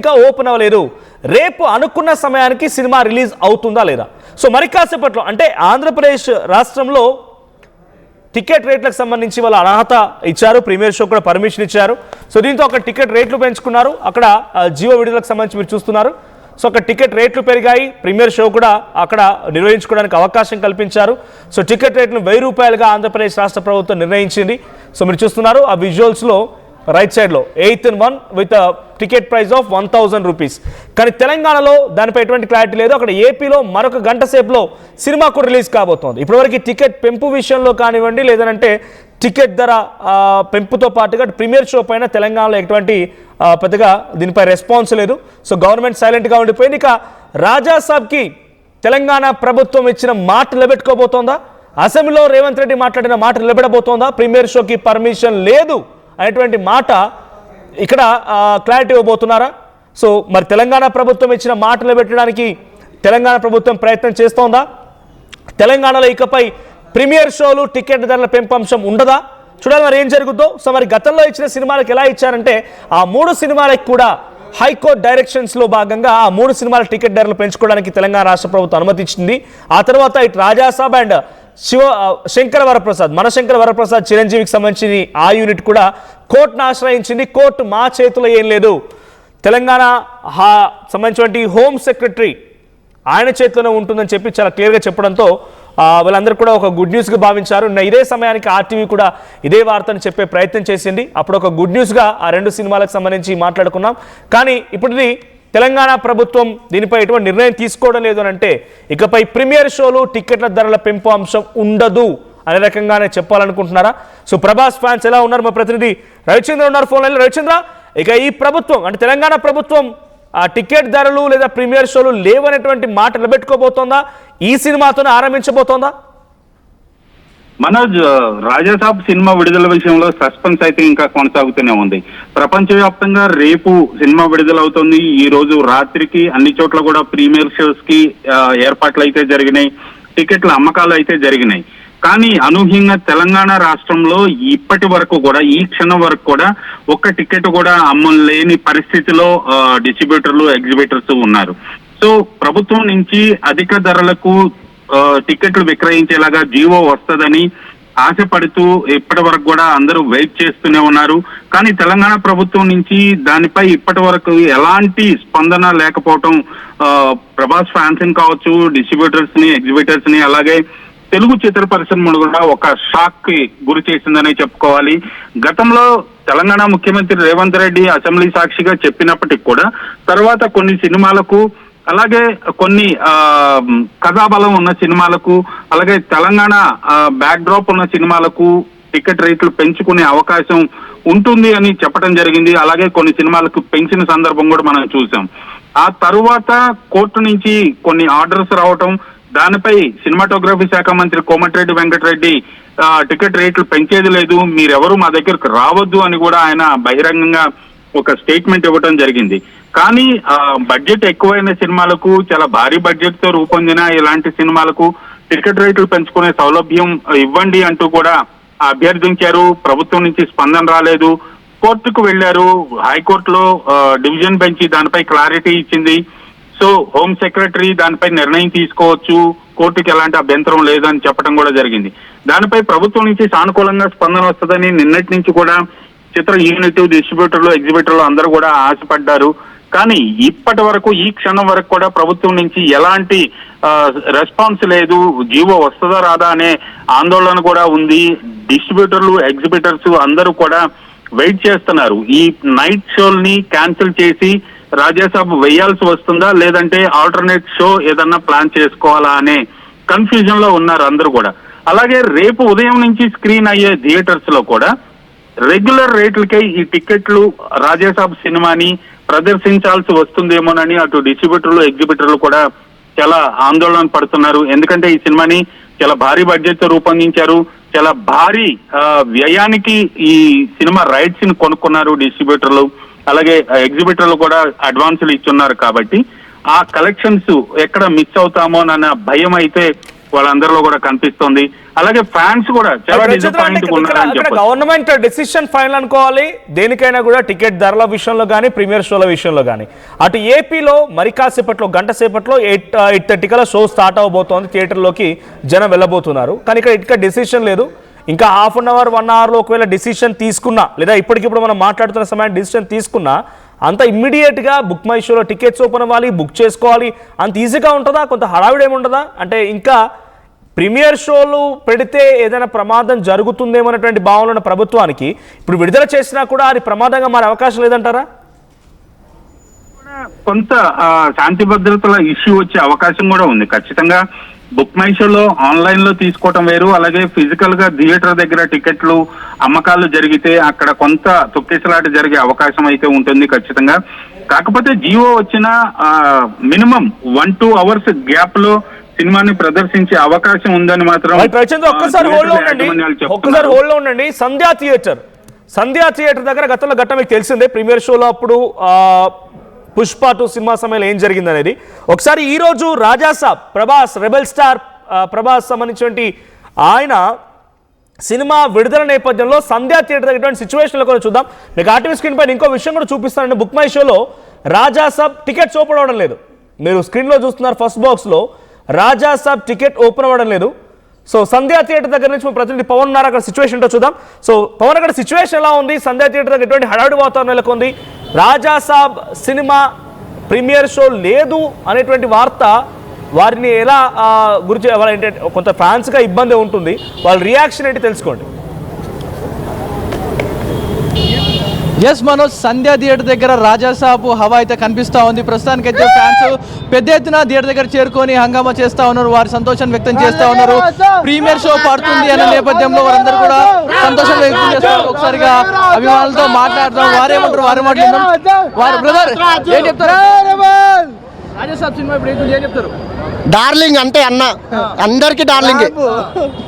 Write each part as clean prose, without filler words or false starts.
ఇంకా ఓపెన్ అవ్వలేదు. రేపు అనుకున్న సమయానికి సినిమా రిలీజ్ అవుతుందా లేదా? సో మరి కాసేపట్లో అంటే ఆంధ్రప్రదేశ్ రాష్ట్రంలో టికెట్ రేట్లకు సంబంధించి వాళ్ళ అర్హత ఇచ్చారు, ప్రీమియర్ షో కూడా పర్మిషన్ ఇచ్చారు. సో దీంతో అక్కడ టికెట్ రేట్లు పెంచుకున్నారు. అక్కడ జియో విడుదలకు సంబంధించి మీరు చూస్తున్నారు. సో అక్కడ టికెట్ రేట్లు పెరిగాయి, ప్రీమియర్ షో కూడా అక్కడ నిర్వహించుకోవడానికి అవకాశం కల్పించారు. సో టికెట్ రేట్ను ₹1000గా ఆంధ్రప్రదేశ్ రాష్ట్ర ప్రభుత్వం నిర్ణయించింది. సో మీరు చూస్తున్నారు ఆ విజువల్స్లో రైట్ సైడ్లో 8 in 1 with ticket price of ₹1000. కానీ తెలంగాణలో దానిపై ఎటువంటి క్లారిటీ లేదు. అక్కడ ఏపీలో మరొక గంట సేపులో సినిమా కూడా రిలీజ్ కాబోతోంది. ఇప్పటివరకు టికెట్ పెంపు విషయంలో కానివ్వండి, లేదంటే టికెట్ ధర పెంపుతో పాటుగా ప్రీమియర్ షో పైన తెలంగాణలో ఎటువంటి పెద్దగా దీనిపై రెస్పాన్స్ లేదు. సో గవర్నమెంట్ సైలెంట్గా ఉండిపోయింది. ఇక రాజాసాబ్కి తెలంగాణ ప్రభుత్వం ఇచ్చిన మాట నిలబెట్టుకోబోతోందా? అసెంబ్లీలో రేవంత్ రెడ్డి మాట్లాడిన మాట నిలబెడబోతోందా? ప్రీమియర్ షోకి పర్మిషన్ లేదు అనేటువంటి మాట ఇక్కడ క్లారిటీ ఇవ్వబోతున్నారా? సో మరి తెలంగాణ ప్రభుత్వం ఇచ్చిన మాట నిలబెట్టడానికి తెలంగాణ ప్రభుత్వం ప్రయత్నం చేస్తోందా? తెలంగాణలో ఇకపై ప్రీమియర్ షోలు టికెట్ ధరల పెంపు అంశం ఉండదా? చూడాలి మరి ఏం జరుగుతుందో. సో మరి గతంలో ఇచ్చిన సినిమాలకు ఎలా ఇచ్చారంటే ఆ 3 సినిమాలకు కూడా హైకోర్టు డైరెక్షన్స్లో భాగంగా ఆ 3 సినిమాల టికెట్ ధరలు పెంచుకోవడానికి తెలంగాణ రాష్ట్ర ప్రభుత్వం అనుమతి ఇచ్చింది. ఆ తర్వాత ఇటు రాజాసాబ్ అండ్ శంకర వరప్రసాద్, మనశంకర వరప్రసాద్ చిరంజీవికి సంబంధించి ఆ యూనిట్ కూడా కోర్టును ఆశ్రయించింది. కోర్టు మా చేతిలో ఏం లేదు, తెలంగాణ సంబంధించినటువంటి హోమ్ సెక్రటరీ ఆయన చేతిలోనే ఉంటుందని చెప్పి చాలా క్లియర్గా చెప్పడంతో వీళ్ళందరూ కూడా ఒక గుడ్ న్యూస్గా భావించారు. ఇదే సమయానికి ఆర్టీవీ కూడా ఇదే వార్తను చెప్పే ప్రయత్నం చేసింది. అప్పుడు ఒక గుడ్ న్యూస్గా ఆ 2 సినిమాలకు సంబంధించి మాట్లాడుకున్నాం. కానీ ఇప్పుడు తెలంగాణ ప్రభుత్వం దీనిపై ఎటువంటి నిర్ణయం తీసుకోవడం లేదు అని అంటే ఇకపై ప్రీమియర్ షోలు టికెట్ల ధరల పెంపు అంశం ఉండదు అనే రకంగానే చెప్పాలనుకుంటున్నారా? సో ప్రభాస్ ఫ్యాన్స్ ఎలా ఉన్నారు? మా ప్రతినిధి రవిచంద్ర ఉన్నారు ఫోన్ లైన్లో. రవిచంద్ర, ఇక ఈ ప్రభుత్వం అంటే తెలంగాణ ప్రభుత్వం ఆ టికెట్ ధరలు లేదా ప్రీమియర్ షోలు లేవనేటువంటి మాట నిలబెట్టుకోబోతోందా? ఈ సినిమాతోనే ఆరంభించబోతోందా? మనోజ్, రాజాసాబ్ సినిమా విడుదల విషయంలో సస్పెన్స్ అయితే ఇంకా కొనసాగుతూనే ఉంది. ప్రపంచవ్యాప్తంగా రేపు సినిమా విడుదలవుతుంది. ఈ రోజు రాత్రికి అన్ని చోట్ల కూడా ప్రీమియర్ షోస్ కి ఏర్పాట్లు అయితే జరిగినాయి, టికెట్ల అమ్మకాలు అయితే జరిగినాయి. కానీ అనూహ్యంగా తెలంగాణ రాష్ట్రంలో ఇప్పటి వరకు కూడా ఈ క్షణం వరకు కూడా ఒక్క టికెట్ కూడా అమ్మలేని పరిస్థితిలో డిస్ట్రిబ్యూటర్లు, ఎగ్జిబిటర్స్ ఉన్నారు. సో ప్రభుత్వం నుంచి అధిక ధరలకు టికెట్లు విక్రయించేలాగా జీవో వస్తుందని ఆశపడుతూ ఇప్పటి వరకు కూడా అందరూ వెయిట్ చేస్తూనే ఉన్నారు. కానీ తెలంగాణ ప్రభుత్వం నుంచి దానిపై ఇప్పటి వరకు ఎలాంటి స్పందన లేకపోవటం ప్రభాస్ ఫ్యాన్స్ ని కావచ్చు, డిస్ట్రిబ్యూటర్స్ ని, ఎగ్జిబిటర్స్ ని, అలాగే తెలుగు చిత్ర పరిశ్రమలు కూడా ఒక షాక్ కి గురి చేసిందనే చెప్పుకోవాలి. గతంలో తెలంగాణ ముఖ్యమంత్రి రేవంత్ రెడ్డి అసెంబ్లీ సాక్షిగా చెప్పినప్పటికి కూడా తర్వాత కొన్ని సినిమాలకు, అలాగే కొన్ని కథాబలం ఉన్న సినిమాలకు, అలాగే తెలంగాణ బ్యాక్ డ్రాప్ ఉన్న సినిమాలకు టికెట్ రేట్లు పెంచుకునే అవకాశం ఉంటుంది అని చెప్పడం జరిగింది. అలాగే కొన్ని సినిమాలకు పెంచిన సందర్భం కూడా మనం చూసాం. ఆ తరువాత కోర్టు నుంచి కొన్ని ఆర్డర్స్ రావటం, దానిపై సినిమాటోగ్రఫీ శాఖ మంత్రి కోమటిరెడ్డి వెంకటరెడ్డి టికెట్ రేట్లు పెంచేది లేదు, మీరెవరు మా దగ్గరకు రావద్దు అని కూడా ఆయన బహిరంగంగా ఒక స్టేట్మెంట్ ఇవ్వడం జరిగింది. కానీ బడ్జెట్ ఎక్కువైన సినిమాలకు, చాలా భారీ బడ్జెట్ తో రూపొందిన ఇలాంటి సినిమాలకు టికెట్ రేట్లు పెంచుకునే సౌలభ్యం ఇవ్వండి అంటూ కూడా అభ్యర్థించారు. ప్రభుత్వం నుంచి స్పందన రాలేదు. కోర్టుకు వెళ్లారు. హైకోర్టులో డివిజన్ బెంచ్ దానిపై క్లారిటీ ఇచ్చింది. సో హోమ్ సెక్రటరీ దానిపై నిర్ణయం తీసుకోవచ్చు, కోర్టుకి ఎలాంటి అభ్యంతరం లేదని చెప్పడం కూడా జరిగింది. దానిపై ప్రభుత్వం నుంచి సానుకూలంగా స్పందన వస్తుందని నిన్నటి నుంచి కూడా చిత్ర యూనిట్, డిస్ట్రిబ్యూటర్లు, ఎగ్జిబిటర్లు అందరూ కూడా ఆశపడ్డారు. కానీ ఇప్పటి వరకు ఈ క్షణం వరకు కూడా ప్రభుత్వం నుంచి ఎలాంటి రెస్పాన్స్ లేదు. జీవో వస్తుందా రాదా అనే ఆందోళన కూడా ఉంది. డిస్ట్రిబ్యూటర్లు, ఎగ్జిబిటర్స్ అందరూ కూడా వెయిట్ చేస్తున్నారు. ఈ నైట్ షోల్ని క్యాన్సిల్ చేసి రాజాసాబ్ వేయాల్సి వస్తుందా, లేదంటే ఆల్టర్నేట్ షో ఏదన్నా ప్లాన్ చేసుకోవాలా అనే కన్ఫ్యూజన్ లో ఉన్నారు అందరూ కూడా. అలాగే రేపు ఉదయం నుంచి స్క్రీన్ అయ్యే థియేటర్స్ లో కూడా రెగ్యులర్ రేట్లకే ఈ టికెట్లు రాజాసాబ్ సినిమాని ప్రదర్శించాల్సి వస్తుందేమోనని అటు డిస్ట్రిబ్యూటర్లు, ఎగ్జిబిటర్లు కూడా చాలా ఆందోళన పడుతున్నారు. ఎందుకంటే ఈ సినిమాని చాలా భారీ బడ్జెట్ తో రూపొందించారు, చాలా భారీ వ్యయానికి ఈ సినిమా రైట్స్ ని కొనుక్కున్నారు డిస్ట్రిబ్యూటర్లు, అలాగే ఎగ్జిబిటర్లు కూడా అడ్వాన్సులు ఇచ్చున్నారు. కాబట్టి ఆ కలెక్షన్స్ ఎక్కడ మిస్ అవుతామో అన్న భయం అయితే వాళ్ళందరిలో కూడా కనిపిస్తోంది. అలాగే ఫ్యాన్స్ కూడా చాలా డిసప్పాయింట్ ఉన్నారని చెప్పొచ్చు. గవర్నమెంట్ డెసిషన్ ఫైనల్ అనుకోవాలి దేనికైనా కూడా, టికెట్ ధరల విషయంలో కానీ ప్రీమియర్ షోల విషయంలో కానీ. అటు ఏపీలో మరి కాసేపట్లో గంట సేపట్లో 8:30 కల్లా షో స్టార్ట్ అవబోతోంది, థియేటర్లోకి జనం వెళ్ళబోతున్నారు. కానీ ఇక్కడ డెసిషన్ లేదు. ఇంకా హాఫ్ అన్ అవర్ 1 అవర్లో ఒకవేళ డిసిషన్ తీసుకున్నా, లేదా ఇప్పటికిప్పుడు మనం మాట్లాడుతున్న సమయాన్ని డిసిషన్ తీసుకున్నా, అంత ఇమ్మీడియట్గా బుక్ మై షోలో టికెట్స్ ఓపెన్ అవ్వాలి, బుక్ చేసుకోవాలి, అంత ఈజీగా ఉంటుందా? కొంత హడావిడి ఏముంటుందా? అంటే ఇంకా ప్రీమియర్ షోలు పెడితే ఏదైనా ప్రమాదం జరుగుతుందేమో అనేటువంటి భావన ఉన్న ప్రభుత్వానికి ఇప్పుడు విడుదల చేసినా కూడా అది ప్రమాదంగా మారే అవకాశం లేదంటారా? కొంత శాంతి భద్రతల ఇష్యూ వచ్చే అవకాశం కూడా ఉంది. ఖచ్చితంగా బుక్ మై షోలో ఆన్లైన్ లో తీసుకోవటం వేరు, అలాగే ఫిజికల్ గా థియేటర్ దగ్గర టికెట్లు అమ్మకాలు జరిగితే అక్కడ కొంత తొక్కిసలాట జరిగే అవకాశం అయితే ఉంటుంది ఖచ్చితంగా. కాకపోతే జియో వచ్చిన మినిమం 1-2 అవర్స్ గ్యాప్ లో సినిమాని ప్రదర్శించే అవకాశం ఉందని మాత్రం ఒక్కసారి హోల్డ్ లో ఉండండి. సంధ్యా థియేటర్ దగ్గర గతంలో ఘట్టం మీకు తెలిసిందే, ప్రీమియర్ షోలో అప్పుడు పుష్ప 2 సినిమా సమయంలో ఏం జరిగింది అనేది. ఒకసారి ఈ రోజు రాజాసాబ్ ప్రభాస్, రెబెల్ స్టార్ ప్రభాస్ సంబంధించినటువంటి ఆయన సినిమా విడుదల నేపథ్యంలో సంధ్యా థియేటర్ దగ్గర సిచ్యువేషన్లో కూడా చూద్దాం. మీకు ఆర్టీవీ స్క్రీన్ పైన ఇంకో విషయం కూడా చూపిస్తానండి. బుక్ మై షోలో రాజాసాబ్ టికెట్స్ ఓపెన్ అవ్వడం లేదు. మీరు స్క్రీన్లో చూస్తున్నారు, ఫస్ట్ బాక్స్లో రాజాసాబ్ టికెట్ ఓపెన్ అవ్వడం లేదు. సో సంధ్యా థియేటర్ దగ్గర నుంచి ప్రతినిధి పవన్ ఉన్నారు, అక్కడ సిచ్యువేషన్ ఏంటో చూద్దాం. సో పవన్, అక్కడ సిచ్యువేషన్ ఎలా ఉంది? సంధ్యా థియేటర్ దగ్గర ఎటువంటి హడావుడి వాతావరణం నెలకొంది? రాజాసాబ్ సినిమా ప్రీమియర్ షో లేదు అనేటువంటి వార్త వారిని ఎలా గురించి ఏంటంటే కొంత ఫ్యాన్స్గా ఇబ్బంది ఉంటుంది, వాళ్ళ రియాక్షన్ ఏంటి తెలుసుకోండి. ఎస్ మనోజ్, సంధ్యా థియేటర్ దగ్గర రాజాసాబ్ హవా అయితే కనిపిస్తూ ఉంది. ప్రస్తుతానికైతే ఫ్యాన్స్ పెద్ద ఎత్తున థియేటర్ దగ్గర చేరుకొని హంగామా చేస్తూ ఉన్నారు, వారి సంతోషాన్ని వ్యక్తం చేస్తూ ఉన్నారు. ప్రీమియర్ షో పడుతుంది అన్న నేపథ్యంలో వారందరూ కూడా సంతోషం వ్యక్తం చేస్తారు. ఒకసారిగా అభిమానులతో మాట్లాడదాం, వారేమంటారు వారి మాట్లాడదాం. వారు బ్రదర్ ఏం చెప్తారు? రాజాసాబ్ సినిమా ఇప్పుడు ఏం చెప్తారు? డార్లింగ్ అంటే అన్న, అందరికి డార్లింగ్.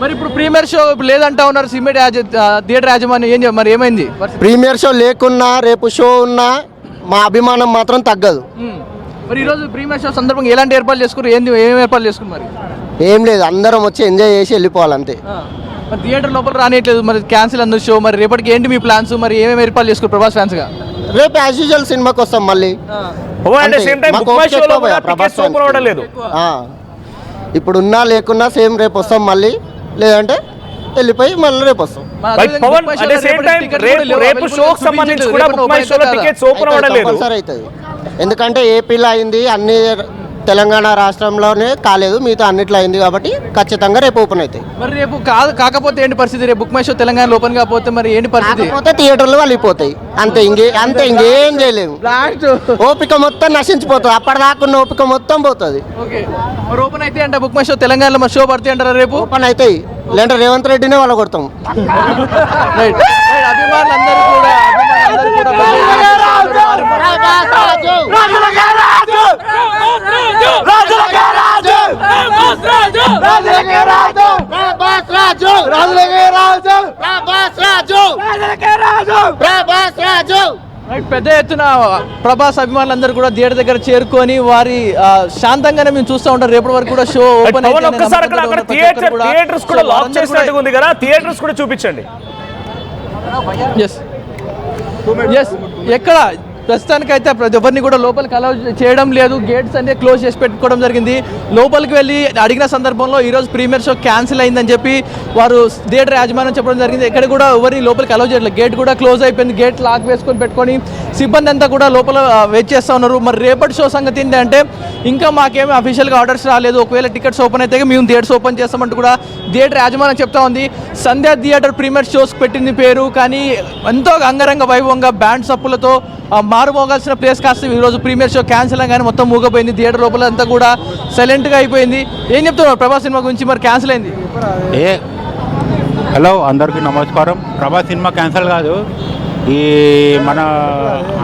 మరి ఇప్పుడు ప్రీమియర్ షో లేదంటా ఉన్నారు సిమెంట్ థియేటర్ యాజమాన్యం, మరి ఏమైంది? ప్రీమియర్ షో లేకున్నా రేపు షో ఉన్నా మా అభిమానం మాత్రం తగ్గదు. మరి ఈరోజు ప్రీమియర్ షో సందర్భంగా ఎలాంటి ఏర్పాట్లు చేసుకున్నారు? ఏం ఏర్పాట్లు చేసుకున్నారు? ఏం లేదు, అందరం వచ్చి ఎంజాయ్ చేసి వెళ్ళిపోవాలి అంతే. మరి థియేటర్ లోపల రానియట్లేదు, మరి క్యాన్సిల్ అందరు షో. మరి రేపటికి ఏంటి మీ ప్లాన్స్? మరి ఏమేమి ఏర్పాట్లు చేసుకున్నారు ప్రభాస్ ఫ్యాన్స్ గా? రేపు యాజ్ యూజువల్ సినిమాకి వస్తాం మళ్ళీ. ఇప్పుడు ఉన్నా లేకున్నా సేమ్ రేపు వస్తాం మళ్ళీ, లేదంటే వెళ్ళిపోయి మళ్ళీ రేపు వస్తాం. కంపల్సరీ అవుతుంది, ఎందుకంటే ఏపీలో అయింది, అన్ని తెలంగాణ రాష్ట్రంలోనే కాలేదు, మిగతా అన్నిట్లో అయింది కాబట్టి ఖచ్చితంగా రేపు ఓపెన్ అవుతాయి. మరి రేపు కాకపోతే ఏంటి పరిస్థితి? రేపు book my show Telangana open కాకపోతే మరి ఏంటి పరిస్థితి? కాకపోతే థియేటర్లు వెళ్ళిపోతాయి అంతే, ఇంకేం చేయలేము. ఓపిక మొత్తం నశించిపోతుంది, అప్పటిదాకున్న ఓపిక మొత్తం పోతుంది. మరి ఓపెన్ అయితే అంటే బుక్ మై షో తెలంగాణలో మరి షో పడితే అంటారా రేపు? ఓపెన్ అవుతాయి, లేదంటే రేవంత్ రెడ్డినే వాళ్ళ కొడతాం. అభిమానులందరూ కూడా పెద్ద ఎత్తున ప్రభాస్ అభిమానులందరూ కూడా థియేటర్ దగ్గర చేరుకొని వారి శాంతంగానే మేము చూస్తూ ఉంటాం. రేపటి వరకు కూడా షో ఓపెన్ చూపించండి. ఎక్కడ ప్రస్తుతానికైతే ఎవరిని కూడా లోపలికి అలౌ చేయడం లేదు, గేట్స్ అన్ని క్లోజ్ చేసి పెట్టుకోవడం జరిగింది. లోపలికి వెళ్ళి అడిగిన సందర్భంలో ఈరోజు ప్రీమియర్ షో క్యాన్సిల్ అయిందని చెప్పి వారు థియేటర్ యాజమాన్యం చెప్పడం జరిగింది. ఎక్కడ కూడా ఎవరిని లోపలికి అలౌ చేయట్లేదు, గేట్ కూడా క్లోజ్ అయిపోయింది. గేట్ లాక్ వేసుకొని పెట్టుకొని సిబ్బంది అంతా కూడా లోపల వెయిట్ చేస్తూ ఉన్నారు. మరి రేపటి షో సంగతి ఏంటంటే ఇంకా మాకేమీ అఫీషియల్గా ఆర్డర్స్ రాలేదు, ఒకవేళ టికెట్స్ ఓపెన్ అయితే మేము థియేటర్స్ ఓపెన్ చేస్తామంటూ కూడా థియేటర్ యాజమాన్యం చెప్తా ఉంది. సంధ్యా థియేటర్ ప్రీమియర్ షోస్కి పెట్టింది పేరు, కానీ ఎంతో అంగరంగ వైభవంగా బ్యాండ్ సప్పులతో మారుమోగాల్సిన ప్లేస్ కాస్త ఈరోజు ప్రీమియర్ షో క్యాన్సిల్ కానీ మొత్తం మూగపోయింది. థియేటర్ లోపల అంతా కూడా సైలెంట్గా అయిపోయింది. ఏం చెప్తున్నారు ప్రభాస్ సినిమా గురించి? మరి క్యాన్సిల్ అయింది. హలో అందరికీ నమస్కారం. ప్రభాస్ సినిమా క్యాన్సిల్ కాదు, ఈ మన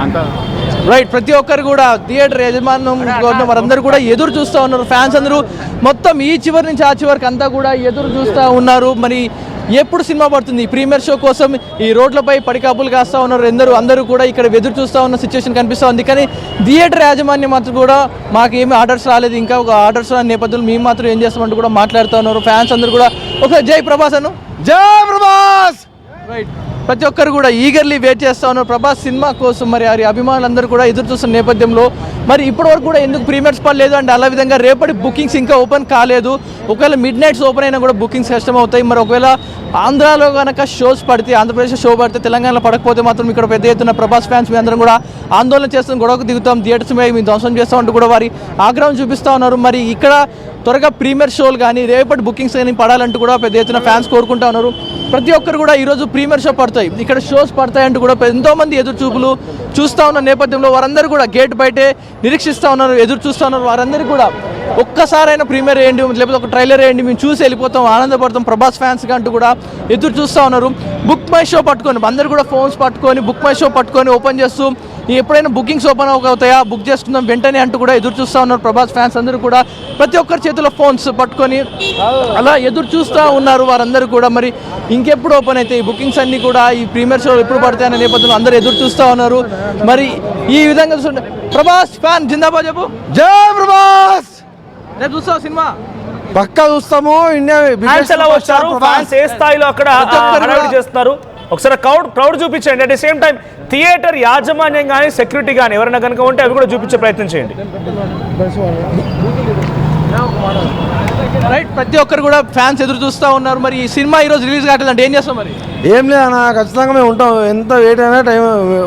అంత రైట్. ప్రతి ఒక్కరు కూడా థియేటర్ యజమానం వారందరూ కూడా ఎదురు చూస్తూ ఉన్నారు. ఫ్యాన్స్ అందరూ మొత్తం ఈ చివరి నుంచి ఆ చివరికి అంతా కూడా ఎదురు చూస్తూ ఉన్నారు. మరి ఎప్పుడు సినిమా పడుతుంది ఈ ప్రీమియర్ షో కోసం ఈ రోడ్లపై పడికాపులు కాస్తూ ఉన్నారు అందరూ కూడా ఇక్కడ ఎదురు చూస్తూ ఉన్న సిచ్యువేషన్ కనిపిస్తూ ఉంది. కానీ థియేటర్ యాజమాన్యం మాత్రం కూడా మాకు ఏమీ ఆర్డర్స్ రాలేదు, ఇంకా ఒక ఆర్డర్స్ రాని నేపథ్యంలో మేము మాత్రం ఏం చేస్తామంటూ కూడా మాట్లాడుతూ ఉన్నారు. ఫ్యాన్స్ అందరూ కూడా ఒకసారి జై ప్రభాస్ అను, జై ప్రభాస్. రైట్, ప్రతి ఒక్కరు కూడా ఈగర్లీ వెయిట్ చేస్తూ ఉన్నారు ప్రభాస్ సినిమా కోసం. మరి వారి అభిమానులందరూ కూడా ఎదురు చూస్తున్న నేపథ్యంలో మరి ఇప్పటివరకు కూడా ఎందుకు ప్రీమియర్స్ పడలేదు అంటే అలా విధంగా రేపటి బుకింగ్స్ ఇంకా ఓపెన్ కాలేదు. ఒకవేళ మిడ్ నైట్స్ ఓపెన్ అయినా కూడా బుకింగ్స్ కష్టం అవుతాయి. మరి ఒకవేళ ఆంధ్రాలో కనుక షోస్ పడితే, ఆంధ్రప్రదేశ్ షో పడితే, తెలంగాణలో పడకపోతే మాత్రం ఇక్కడ పెద్ద ఎత్తున ప్రభాస్ ఫ్యాన్స్ మీ అందరం కూడా ఆందోళన చేస్తున్న, గొడవకు దిగుతాం, థియేటర్స్ మీద మేము ధ్వంసం చేస్తామంటూ కూడా వారి ఆగ్రహం చూపిస్తూ ఉన్నారు. మరి ఇక్కడ త్వరగా ప్రీమియర్ షోలు కానీ రేపటి బుకింగ్స్ కానీ పడాలంటూ కూడా పెద్ద ఎత్తున ఫ్యాన్స్ కోరుకుంటా ఉన్నారు. ప్రతి ఒక్కరు కూడా ఈరోజు ప్రీమియర్ షో పడతాయి, ఇక్కడ షోస్ పడతాయంటూ కూడా ఎంతోమంది ఎదురు చూపులు చూస్తూ ఉన్న నేపథ్యంలో వారందరూ కూడా గేట్ బయటే నిరీక్షిస్తూ ఉన్నారు, ఎదురు చూస్తూ ఉన్నారు. వారందరికీ కూడా ఒక్కసారైనా ప్రీమియర్ వేయండి, లేకపోతే ఒక ట్రైలర్ వేయండి, మేము చూసి వెళ్ళిపోతాం, ఆనందపడతాం ప్రభాస్ ఫ్యాన్స్గా అంటూ కూడా ఎదురు చూస్తూ ఉన్నారు. బుక్ మై షో పట్టుకొని అందరూ కూడా ఫోన్స్ పట్టుకొని బుక్ మై షో పట్టుకొని ఓపెన్ చేస్తూ ఎప్పుడైనా బుకింగ్స్ ఓపెన్ అవుతాయా, బుక్ చేసుకుందాం వెంటనే అంటూ కూడా ఎదురు చూస్తూ ఉన్నారు ప్రభాస్ ఫ్యాన్స్ అందరూ కూడా. ప్రతి ఒక్కరి చేతిలో ఫోన్స్ పట్టుకొని అలా ఎదురు చూస్తూ ఉన్నారు వారందరూ కూడా. మరి ఇంకెప్పుడు ఓపెన్ అవుతాయి బుకింగ్స్ అన్నీ కూడా, ఈ ప్రీమియర్ షో ఎప్పుడు పడతాయి అనే నేపథ్యంలో అందరూ ఎదురు చూస్తూ ఉన్నారు. మరి ఈ విధంగా చూస్తుంటే ప్రభాస్ ఫ్యాన్ జిందాబాద్ చెప్పు. జై ప్రభాస్. రేపు చూస్తావు సినిమా? పక్కా చూస్తాము. ఇండియా ఫ్యాన్స్ ఎలా వచ్చారు, ఫ్యాన్స్ ఏ స్థాయిలో అక్కడ హడావిడి చేస్తున్నారు ఒకసారి క్రౌడ్ చూపించండి. At the same time theatre యాజమాన్యం కానీ సెక్యూరిటీ కానీ ఎవరైనా కనుక ఉంటే అవి కూడా చూపించే ప్రయత్నం చేయండి. రైట్, ప్రతి ఒక్కరు కూడా ఫ్యాన్స్ ఎదురు చూస్తూ ఉన్నారు. మరి ఈ సినిమా ఈరోజు రిలీజ్ కావట్లేదంటే ఏం చేస్తాం? మరి ఏం లేదన్నా, ఖచ్చితంగా మేము ఉంటాం. ఎంత వెయిట్ అయినా టైం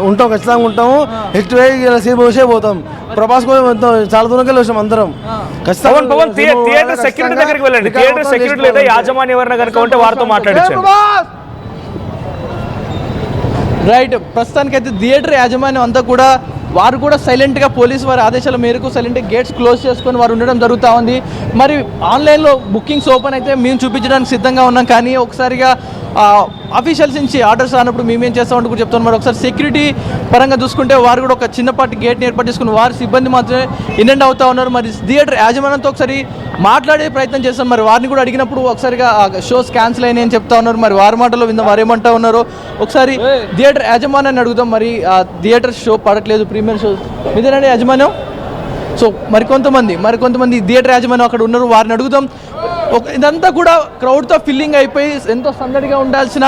ఉంటాం, ఖచ్చితంగా ఉంటాము. నెక్స్ట్ సీట్ వచ్చే పోతాం. ప్రభాస్ కోసం వెళ్తాం, చాలా దూరంకి వెళ్ళి వచ్చాం అందరం. పవన్ థియేటర్ సెక్యూరిటీ దగ్గరికి వెళ్ళండి. థియేటర్ సెక్యూరిటీ లేదా యాజమాన్యం ఎవరైనా కనుక ఉంటే వారితో మాట్లాడించండి. రైట్, ప్రస్తుతానికైతే థియేటర్ యాజమాన్యం అంతా కూడా వారు కూడా సైలెంట్గా పోలీసు వారి ఆదేశాల మేరకు సైలెంట్గా గేట్స్ క్లోజ్ చేసుకొని వారు ఉండడం జరుగుతూ ఉంది. మరి ఆన్లైన్లో బుకింగ్స్ ఓపెన్ అయితే మేము చూపించడానికి సిద్ధంగా ఉన్నాం, కానీ ఒకసారిగా అఫీషియల్స్ నుంచి ఆర్డర్స్ రానప్పుడు మేమేం చేస్తామంటూ కూడా చెప్తాను. మరి ఒకసారి సెక్యూరిటీ పరంగా చూసుకుంటే వారు కూడా ఒక చిన్నపాటి గేట్ని ఏర్పాటు చేసుకుని వారి సిబ్బంది మాత్రమే ఇన్అండ్ అవుతూ ఉన్నారు. మరి థియేటర్ యాజమాన్యంతో ఒకసారి మాట్లాడే ప్రయత్నం చేస్తాం. మరి వారిని కూడా అడిగినప్పుడు ఒకసారిగా షోస్ క్యాన్సిల్ అయినాయి అని చెప్తా ఉన్నారు. మరి వారి మాటలో విందాం వారు ఏమంటా ఉన్నారో. ఒకసారి థియేటర్ యాజమాన్యాన్ని అడుగుదాం. మరి ఆ థియేటర్ షో పడట్లేదు, ప్రీమియర్ షో ఇదేనండి యాజమాన్యం. సో మరికొంతమంది థియేటర్ యాజమాన్యం అక్కడ ఉన్నారు, వారిని అడుగుదాం. ఇదంతా కూడా క్రౌడ్తో ఫిల్లింగ్ అయిపోయి ఎంతో సందడిగా ఉండాల్సిన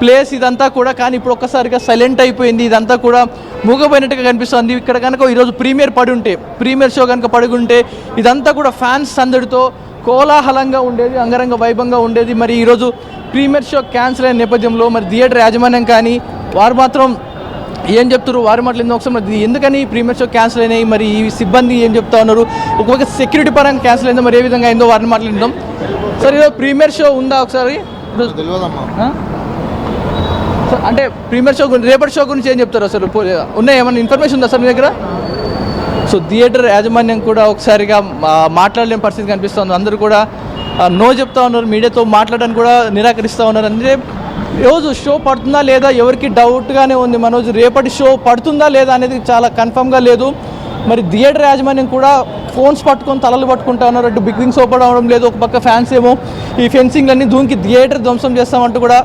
ప్లేస్ ఇదంతా కూడా, కానీ ఇప్పుడు ఒక్కసారిగా సైలెంట్ అయిపోయింది. ఇదంతా కూడా మూగపోయినట్టుగా కనిపిస్తుంది. ఇక్కడ కనుక ఈరోజు ప్రీమియర్ షో కనుక పడుకుంటే ఇదంతా కూడా ఫ్యాన్స్ సందడితో కోలాహలంగా ఉండేది, అంగరంగ వైభవంగా ఉండేది. మరి ఈరోజు ప్రీమియర్ షో క్యాన్సిల్ అయిన నేపథ్యంలో మరి థియేటర్ యాజమాన్యం కానీ వారు మాత్రం ఏం చెప్తారు, వారి మాటలు ఎందుకు ఒకసారి మరి ఎందుకని ప్రీమియర్ షో క్యాన్సిల్ అయినాయి, మరి ఈ సిబ్బంది ఏం చెప్తా ఉన్నారు, ఒక్కొక్క సెక్యూరిటీ పరంగా క్యాన్సిల్ అయిందో మరి ఏ విధంగా అయిందో వారిని మాట్లాడుతాం. సార్ ఈరోజు ప్రీమియర్ షో ఉందా ఒకసారి? అంటే ప్రీమియర్ షో రేపటి షో గురించి ఏం చెప్తారు అసలు? ఉన్నాయి ఏమన్నా ఇన్ఫర్మేషన్ ఉందా సార్ మీ దగ్గర? సో థియేటర్ యాజమాన్యం కూడా ఒకసారిగా మాట్లాడలేని పరిస్థితి కనిపిస్తుంది. అందరూ కూడా నో చెప్తా ఉన్నారు, మీడియాతో మాట్లాడడానికి కూడా నిరాకరిస్తూ ఉన్నారు. అంటే రోజు షో పడుతుందా లేదా ఎవరికి డౌట్గానే ఉంది మనోజ్. రేపటి షో పడుతుందా లేదా అనేది చాలా కన్ఫర్మ్గా లేదు. మరి థియేటర్ యాజమాన్యం కూడా ఫోన్స్ పట్టుకొని తలలు పట్టుకుంటా ఉన్నారు. అటు బిగ్వింగ్స్ ఓపెన్ అవ్వడం లేదు, ఒక పక్క ఫ్యాన్స్ ఏమో ఈ ఫెన్సింగ్లన్నీ దూకి థియేటర్ ధ్వంసం చేస్తామంటూ కూడా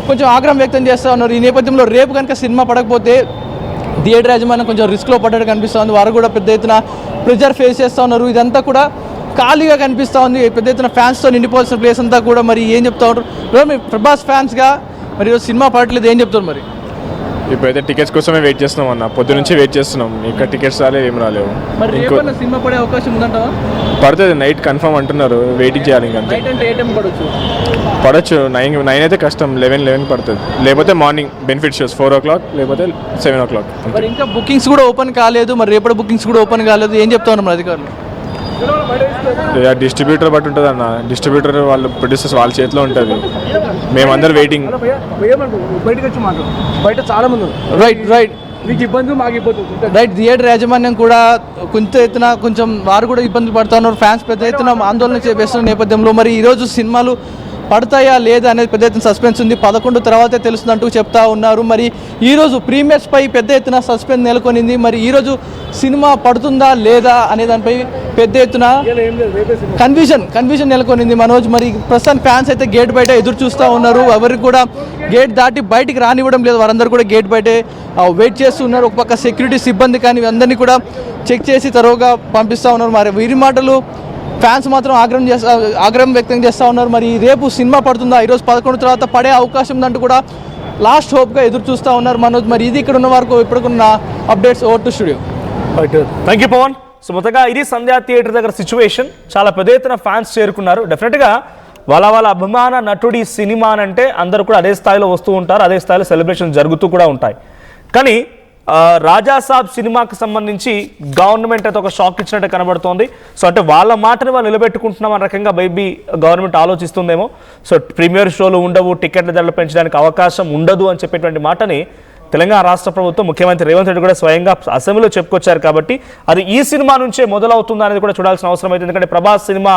కొంచెం ఆగ్రహం వ్యక్తం చేస్తూ ఉన్నారు. ఈ నేపథ్యంలో రేపు కనుక సినిమా పడకపోతే థియేటర్ యాజమాన్యం కొంచెం రిస్క్లో పడ్డట్టు కనిపిస్తుంది. వారు కూడా పెద్ద ఎత్తున ప్రెజర్ ఫేస్ చేస్తూ ఉన్నారు. ఇదంతా కూడా ఖాళీగా కనిపిస్తూ ఉంది, పెద్ద ఎత్తున ఫ్యాన్స్తో నిండిపోవాల్సిన ప్లేస్ అంతా కూడా. మరి ఏం చెప్తా ఉంటారు మీరు ప్రభాస్ ఫ్యాన్స్గా? మరి ఈరోజు సినిమా పడట్లేదు, ఏం చెప్తారు మరి? ఇప్పుడైతే టికెట్స్ కోసమే వెయిట్ చేస్తున్నాం అన్న, పొద్దు నుంచి వెయిట్ చేస్తున్నాం. ఇంకా టికెట్స్ రాలేదు, ఏం రాలేవు. మరి రేపన్నా సినిమా పడే అవకాశం ఉందంటావా? పడుతుంది, నైట్ కన్ఫర్మ్ అంటున్నారు, వెయిటింగ్ చేయాలి. ఇంకా నైట్ అంటే ఏ టైం పడవచ్చు 9 అయితే కష్టం, 11 పడుతుంది. లేకపోతే మార్నింగ్ బెనిఫిట్ షోస్ 4 o'clock లేకపోతే 7 o'clock. మరి ఇంకా బుకింగ్స్ కూడా ఓపెన్ కాలేదు, మరి రేపటి బుకింగ్స్ కూడా ఓపెన్ కాలేదు, ఏం చెప్తా ఉన్నారు అధికారులు? డిస్ట్రిబ్యూటర్ బట్టి ఉంటుంది అన్న, డిస్ట్రిబ్యూటర్ వాళ్ళు ప్రొడ్యూసర్స్ వాళ్ళ చేతిలో ఉంటుంది. మేమందరూ వెయిటింగ్. బయట చాలా మంది రైట్ మీకు ఇబ్బంది, మాకు ఇబ్బంది. రైట్, థియేటర్ యాజమాన్యం కూడా కొంచెం వారు కూడా ఇబ్బందులు పడుతున్నారు. ఫ్యాన్స్ పెద్ద ఎత్తున ఆందోళన చేస్తున్న నేపథ్యంలో మరి ఈరోజు సినిమాలు పడతాయా లేదా అనేది పెద్ద ఎత్తున సస్పెన్స్ ఉంది. 11 తర్వాతే తెలుస్తుందంటూ చెప్తా ఉన్నారు. మరి ఈరోజు ప్రీమియర్స్పై పెద్ద ఎత్తున సస్పెన్స్ నెలకొనింది. మరి ఈరోజు సినిమా పడుతుందా లేదా అనే దానిపై పెద్ద ఎత్తున కన్ఫ్యూజన్ నెలకొనింది మనోజ్. మరి ప్రస్తుతం ఫ్యాన్స్ అయితే గేట్ బయట ఎదురు చూస్తూ ఉన్నారు. ఎవరికి కూడా గేట్ దాటి బయటికి రానివ్వడం లేదు. వారందరూ కూడా గేట్ బయటే వెయిట్ చేస్తూ ఉన్నారు. ఒక పక్క సెక్యూరిటీ సిబ్బంది కానీ అందరినీ కూడా చెక్ చేసి తరువుగా పంపిస్తూ ఉన్నారు. మరి వీరి మాటలు ఫ్యాన్స్ మాత్రం ఆగ్రహం వ్యక్తం చేస్తూ ఉన్నారు. మరి రేపు సినిమా పడుతుందా, ఈరోజు 11 తర్వాత పడే అవకాశం ఉందంటూ కూడా లాస్ట్ హోప్గా ఎదురు చూస్తూ ఉన్నారు మనోజ్. మరి ఇది ఇక్కడ ఉన్న వరకు ఇప్పటికున్న updates. Over to studio. Thank you Pavan. So మొత్తగా ఇది సంధ్యా థియేటర్ దగ్గర సిచ్యువేషన్. చాలా పెద్ద ఎత్తున ఫ్యాన్స్ చేరుకున్నారు. డెఫినెట్గా వాళ్ళ అభిమాన నటుడి సినిమా అంటే అందరూ కూడా అదే స్థాయిలో వస్తూ ఉంటారు, అదే స్థాయిలో సెలబ్రేషన్ జరుగుతూ కూడా ఉంటాయి. కానీ రాజాసాబ్ సినిమాకి సంబంధించి గవర్నమెంట్ అయితే ఒక షాక్ ఇచ్చినట్టు కనబడుతోంది. సో అంటే వాళ్ళ మాటని వాళ్ళు నిలబెట్టుకుంటున్నాం అనే రకంగా బైబీ గవర్నమెంట్ ఆలోచిస్తుందేమో. సో ప్రీమియర్ షోలు ఉండవు, టికెట్ల ధరలు పెంచడానికి అవకాశం ఉండదు అని చెప్పేటువంటి మాటని తెలంగాణ రాష్ట్ర ప్రభుత్వం ముఖ్యమంత్రి రేవంత్ రెడ్డి కూడా స్వయంగా అసెంబ్లీలో చెప్పుకొచ్చారు. కాబట్టి అది ఈ సినిమా నుంచే మొదలవుతుందా అనేది కూడా చూడాల్సిన అవసరం అయితే. ఎందుకంటే ప్రభాస్ సినిమా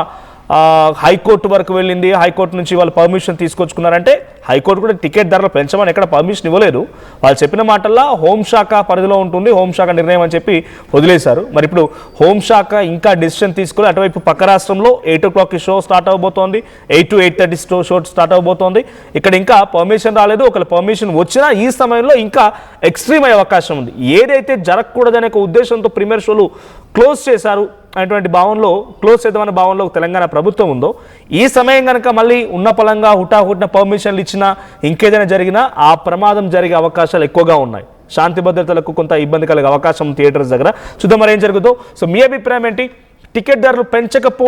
హైకోర్టు వరకు వెళ్ళింది. హైకోర్టు నుంచి వాళ్ళు పర్మిషన్ తీసుకొచ్చుకున్నారంటే హైకోర్టు కూడా టికెట్ ధరలు పెంచమని ఎక్కడ పర్మిషన్ ఇవ్వలేదు. వాళ్ళు చెప్పిన మాటల్లో హోంశాఖ పరిధిలో ఉంటుంది, హోంశాఖ నిర్ణయం అని చెప్పి వదిలేశారు. మరి ఇప్పుడు హోంశాఖ ఇంకా డిసిషన్ తీసుకుని అటువైపు పక్క రాష్ట్రంలో 8 o'clock షో స్టార్ట్ అవబోతోంది, 8 to 8:30 షో స్టార్ట్ అవబోతోంది. ఇక్కడ ఇంకా పర్మిషన్ రాలేదు. ఒకవేళ పర్మిషన్ వచ్చినా ఈ సమయంలో ఇంకా ఎక్స్ట్రీమ్ అయ్యే అవకాశం ఉంది. ఏదైతే జరగకూడదనే ఒక ఉద్దేశంతో ప్రీమియర్ షోలు క్లోజ్ చేశారు అనేటువంటి భావనలో, క్లోజ్ చేద్దామనే భావనలో తెలంగాణ ప్రభుత్వం ఉందో, ఈ సమయం కనుక మళ్ళీ ఉన్న పలంగా హుటాహుటిన పర్మిషన్లు ఇచ్చినా ఇంకేదైనా జరిగినా ఆ ప్రమాదం జరిగే అవకాశాలు ఎక్కువగా ఉన్నాయి. శాంతి భద్రతలకు కొంత ఇబ్బంది కలిగే అవకాశం థియేటర్స్ దగ్గర. చూద్దాం మరి ఏం జరుగుతుందో. సో మీ అభిప్రాయం ఏంటి? టికెట్ ధరలు పెంచకపోవడం